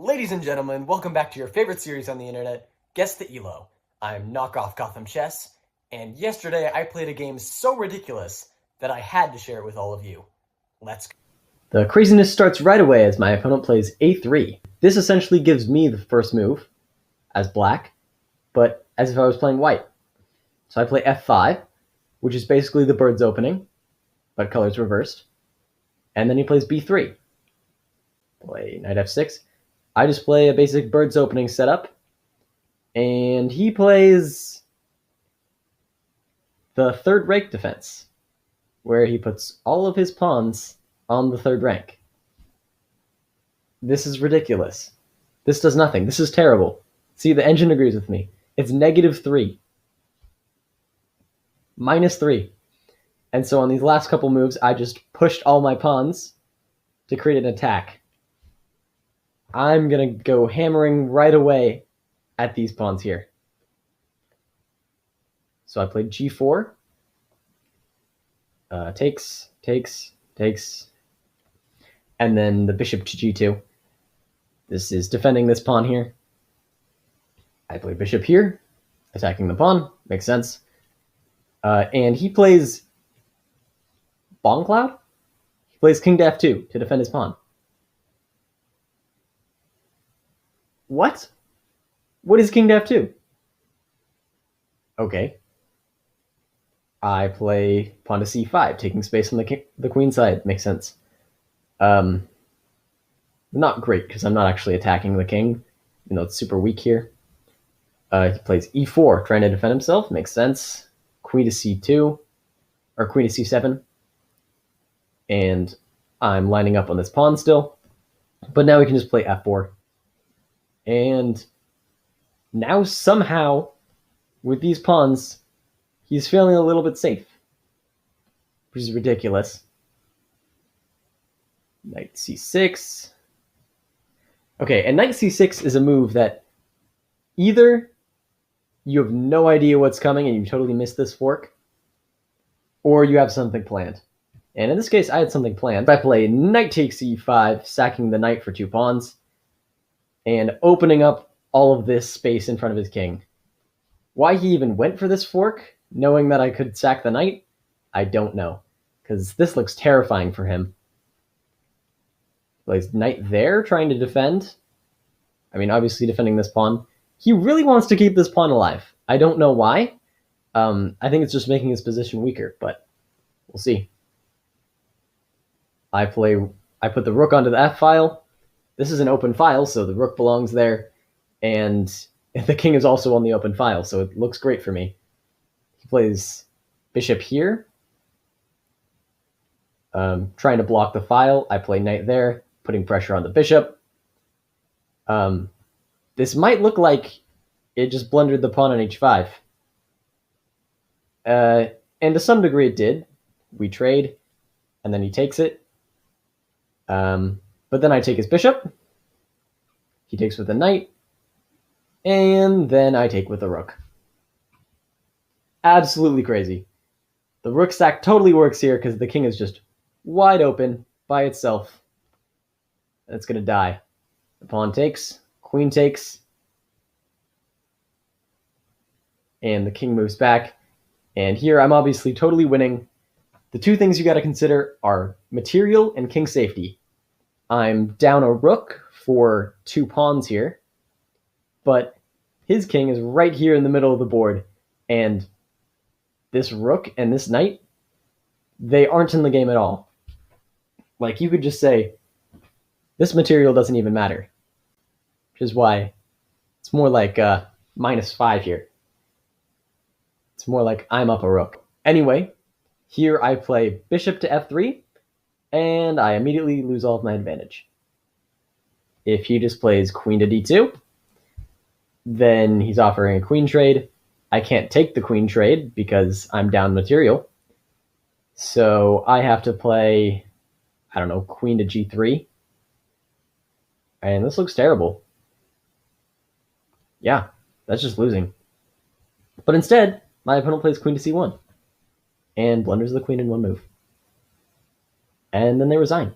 Ladies and gentlemen, welcome back to your favorite series on the internet, Guess the Elo. I'm Knockoff Gotham Chess, and yesterday I played a game so ridiculous that I had to share it with all of you. Let's go. The craziness starts right away as my opponent plays a3. This essentially gives me the first move as black, but as if I was playing white. So I play f5, which is basically the bird's opening, but colors reversed. And then he plays b3. Play knight f6. I just play a basic bird's opening setup, and he plays the third rank defense, where he puts all of his pawns on the third rank. This is ridiculous. This does nothing. This is terrible. See, the engine agrees with me. It's -3. -3. And so on these last couple moves, I just pushed all my pawns to create an attack. I'm going to go hammering right away at these pawns here. So I played g4. Takes. And then the bishop to g2. This is defending this pawn here. I play bishop here, attacking the pawn. Makes sense. And he plays Bomb Cloud? He plays king to f2 to defend his pawn. What? What is king to f2? Okay. I play pawn to c5, taking space on the queen side. Makes sense. Not great, because I'm not actually attacking the king, even though it's super weak here. He plays e4, trying to defend himself. Makes sense. Queen to c2, or queen to c7. And I'm lining up on this pawn still. But now we can just play f4. And now somehow, with these pawns, he's feeling a little bit safe, which is ridiculous. Knight c6. Okay, and knight c6 is a move that either you have no idea what's coming and you totally missed this fork, or you have something planned. And in this case, I had something planned. I play knight takes e5, sacking the knight for 2 pawns, and opening up all of this space in front of his king. Why he even went for this fork, knowing that I could sack the knight, I don't know, because this looks terrifying for him. Plays knight there, trying to defend. I mean, obviously defending this pawn. He really wants to keep this pawn alive. I don't know why. I think it's just making his position weaker, but we'll see. I put the rook onto the f-file. This is an open file, so the rook belongs there, and the king is also on the open file, so it looks great for me. He plays bishop here, trying to block the file. I play knight there, putting pressure on the bishop. This might look like it just blundered the pawn on h5. And to some degree it did. We trade, and then he takes it. But then I take his bishop. He takes with the knight. And then I take with the rook. Absolutely crazy. The rook sack totally works here because the king is just wide open by itself. And it's going to die. The pawn takes, queen takes, and the king moves back. And here I'm obviously totally winning. The two things you got to consider are material and king safety. I'm down a rook for 2 pawns here, but his king is right here in the middle of the board, and this rook and this knight, they aren't in the game at all. Like, you could just say, this material doesn't even matter, which is why it's more like -5 here. It's more like I'm up a rook. Anyway, here I play bishop to f3, and I immediately lose all of my advantage. If he just plays queen to d2, then he's offering a queen trade. I can't take the queen trade because I'm down material. So I have to play, I don't know, queen to g3. And this looks terrible. Yeah, that's just losing. But instead, my opponent plays queen to c1 and blunders the queen in 1 move. And then they resign.